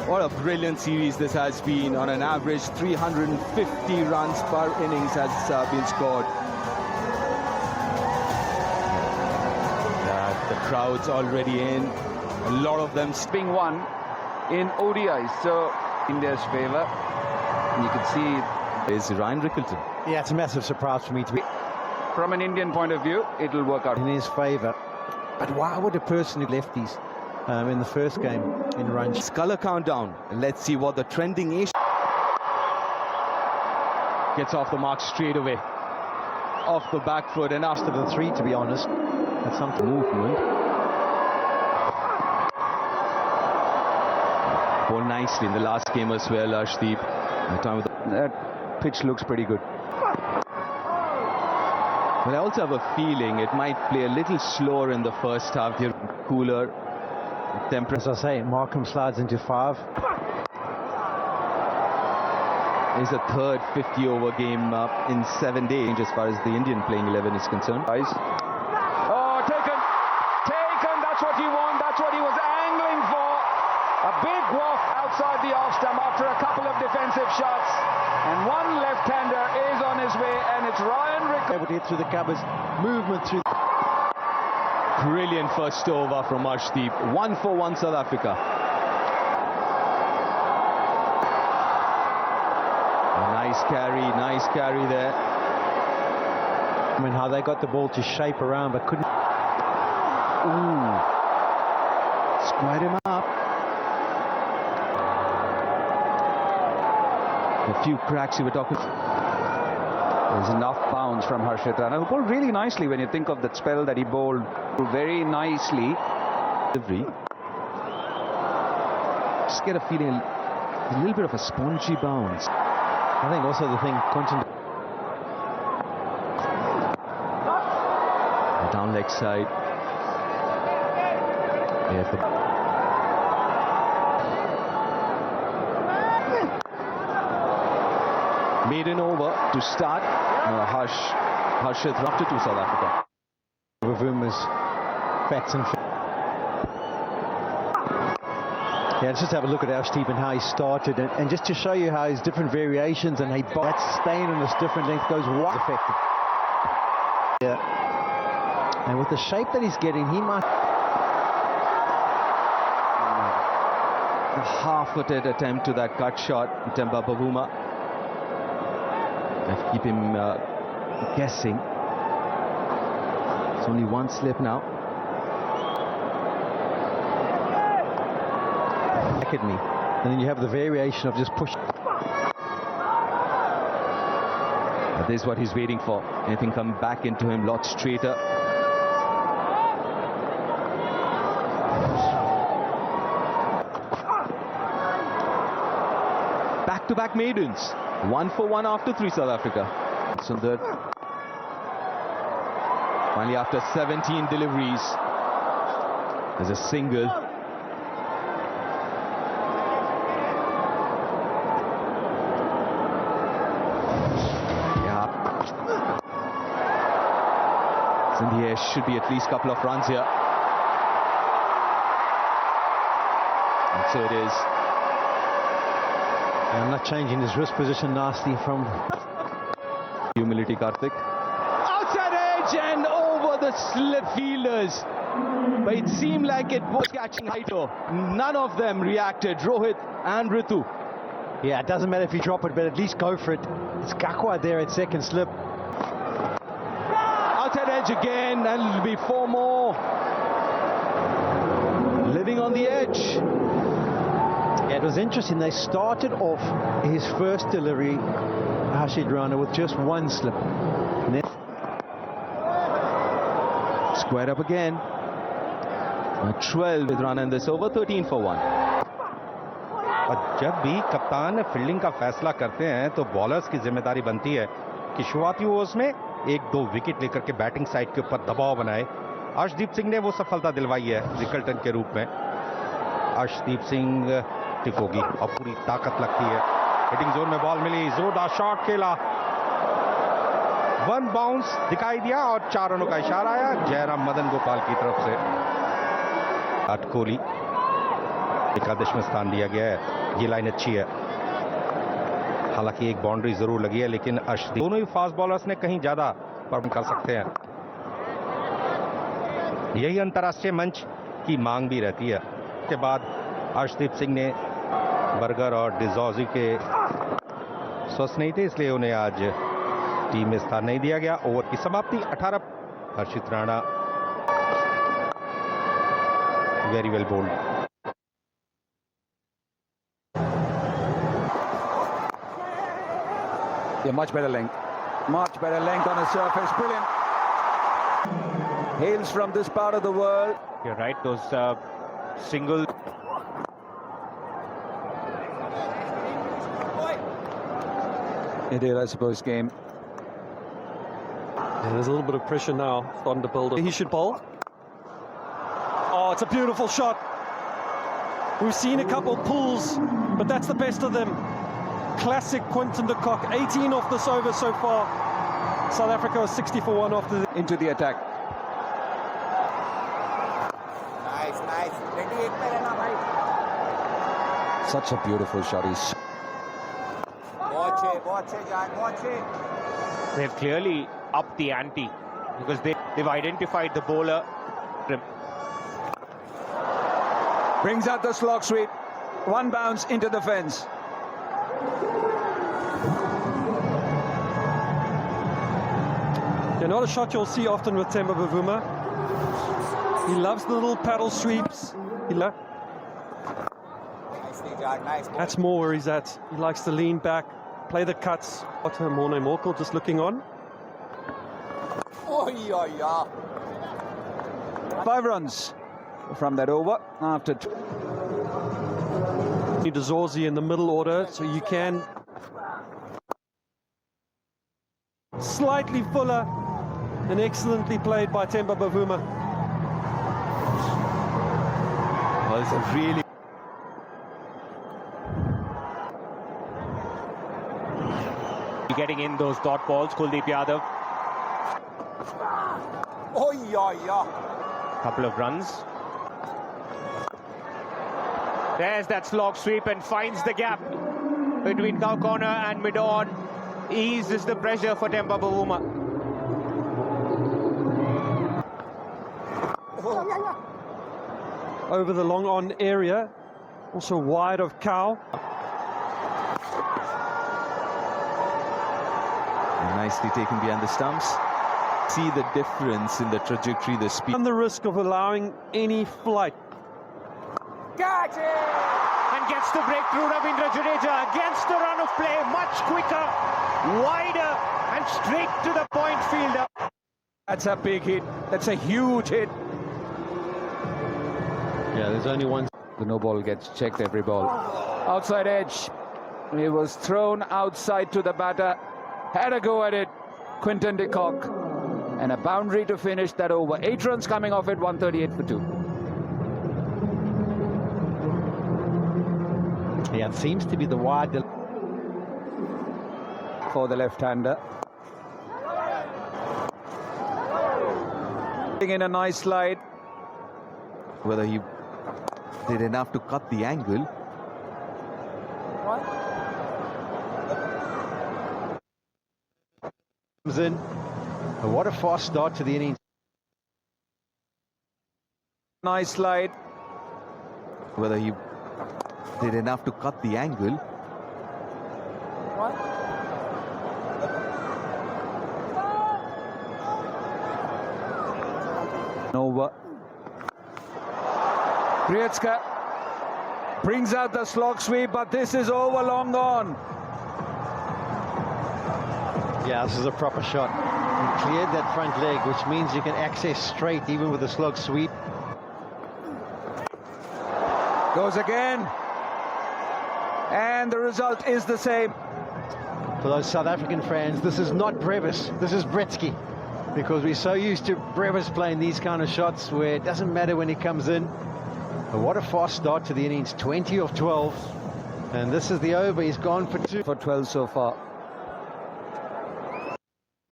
What a brilliant series this has been. On an average, 350 runs per innings has been scored. The crowd's already in. A lot of them being won in ODI. So India's favour. And you can see is Ryan Rickleton. Yeah, it's a massive surprise for me to be. From an Indian point of view, it'll work out in his favour. But why would a person who lefties in the first game in runs? Colour countdown. Let's see what the trending is. Gets off the mark straight away. Off the back foot and after the three, to be honest. That's something. Movement. Bowled nicely in the last game as well, Arshdeep. That pitch looks pretty good. But I also have a feeling it might play a little slower in the first half. They're cooler. Temperature. As I say, Markham slides into 5. It's a third 50-over game in 7 days as far as the Indian playing 11 is concerned. Oh, taken! That's what he wanted. That's what he was angling for. A big waft outside the off stump after a couple of defensive shots. And one left-hander is on his way, and it's Ryan Rickleton. Able to hit through the covers, movement through. Brilliant first over from Arshdeep. 1 for 1 South Africa. Nice carry there. I mean, how they got the ball to shape around, but couldn't. Ooh. Squared him up. A few cracks you were talking. There's enough bounce from Harshit Rana, who bowled really nicely when you think of that spell that he bowled very nicely. Just get a feeling, a little bit of a spongy bounce. I think also the thing, down leg side. Maiden over to start. Harshit after to South Africa. Wavuma's bats and. Yeah, let's just have a look at Arshdeep and how he started, and just to show you how his different variations and that stain on this different length goes wide effective. Yeah, and with the shape that he's getting, he might. A half-footed attempt to that cut shot, Temba Bavuma. Let's keep him guessing. It's only one slip now. Back at me, and then you have the variation of just push. But this is what he's waiting for. Anything come back into him, lot straighter. Back-to-back maidens. 1 for 1 after 3 South Africa. Sundar. Finally, after 17 deliveries, there's a single. Yeah. It's in the air. Should be at least a couple of runs here. And so it is. I'm not changing his wrist position nasty from humility, Karthik. Outside edge and over the slip fielders. But it seemed like it was catching Haito. None of them reacted, Rohit and Ritu. Yeah, it doesn't matter if you drop it, but at least go for it. It's Gakwa there at second slip. Outside edge again, and it'll be 4 more. Living on the edge. Yeah, it was interesting. They started off his first delivery, Harshit Rana, with just 1 slip. Squared up again. 12 with Rana in this over, 13 for 1. और जब भी कप्तान fielding का फैसला करते हैं तो bowlers की जिम्मेदारी बनती है कि शुरुआती ओवर्स में 1-2 विकेट लेकर के बैटिंग साइड के ऊपर दबाव बनाए। अर्शदीप सिंह ने वो सफलता दिलवाई है रिकल्टन के रूप में। अर्शदीप सिंह होगी और पूरी ताकत लगती है। हिटिंग जोन में बॉल मिली, जोरदार शॉट खेला, 1 बाउंस दिखाई दिया और 4 रनों का इशारा आया जयराम मदन गोपाल की तरफ से। कोहली एकादश में स्थान दिया गया है। ये लाइन अच्छी है, हालांकि एक बाउंड्री जरूर लगी है, लेकिन अर्शदीप दोनों ही फास्ट बॉलर्स ने कहीं ज्यादा परफॉर्म कर सकते हैं। यही अंतर्राष्ट्रीय मंच की मांग भी रहती है। उसके बाद अर्शदीप सिंह ने बर्गर और डिजॉजी के स्वस्थ नहीं थे, इसलिए उन्हें आज टीम में स्थान नहीं दिया गया। ओवर की समाप्ति 18। Harshit Rana very well bowled. Yeah, much better length. Much better length on the surface. Brilliant. Hails from this part of the world. You're right, those single. It is, I suppose, game. Yeah, there's a little bit of pressure now starting to build. He should bowl. Oh, it's a beautiful shot. We've seen a couple pulls, but that's the best of them. Classic Quinton de Kock, 18 off this over so far. South Africa was 60 for 1 off the... Into the attack. Nice, nice. Ready, ek pe rehna, bhai. Such a beautiful shot. He's... Watch it, Jan, watch it. They've clearly upped the ante because they've identified the bowler. Brings out the slog sweep. One bounce into the fence. Yeah, not a shot you'll see often with Temba Bavuma. He loves the little paddle sweeps. Nicely, Jan, nice. That's more where he's at. He likes to lean back, play the cuts. Morne Morkel just looking on. Oh, yeah. 5 runs from that over after... Zorzi in the middle order, so you can... Slightly fuller and excellently played by Temba Bavuma. Well, it's a really... Getting in those dot balls, Kuldeep Yadav. Oh, yeah. Couple of runs. There's that slog sweep and finds the gap between cow corner and mid-on. Eases the pressure for Temba Bavuma. Over the long on area, also wide of cow. Nicely taken behind the stumps. See the difference in the trajectory, the speed. And the risk of allowing any flight. Catch it! And gets the breakthrough. Ravindra Jadeja against the run of play, much quicker, wider, and straight to the point fielder. That's a big hit. That's a huge hit. Yeah, there's only one. The no ball gets checked every ball. Outside edge. He was thrown outside to the batter. Had a go at it. Quinton de Kock. And a boundary to finish that over. 8 runs coming off it, 138 for 2. Yeah, it seems to be the wide For the left-hander. In a nice slide. Whether he did enough to cut the angle. comes in. And what a fast start to the innings. Nice slide. Whether he did enough to cut the angle. Over. Priyatzka brings out the slog sweep, but this is over, long gone. Yeah, this is a proper shot. He cleared that front leg, which means you can access straight even with a slog sweep. Goes again. And the result is the same. For those South African fans, this is not Brevis, this is Bretsky. Because we're so used to Brevis playing these kind of shots where it doesn't matter when he comes in. But what a fast start to the innings, 20 of 12. And this is the over, he's gone for 2. For 12 so far.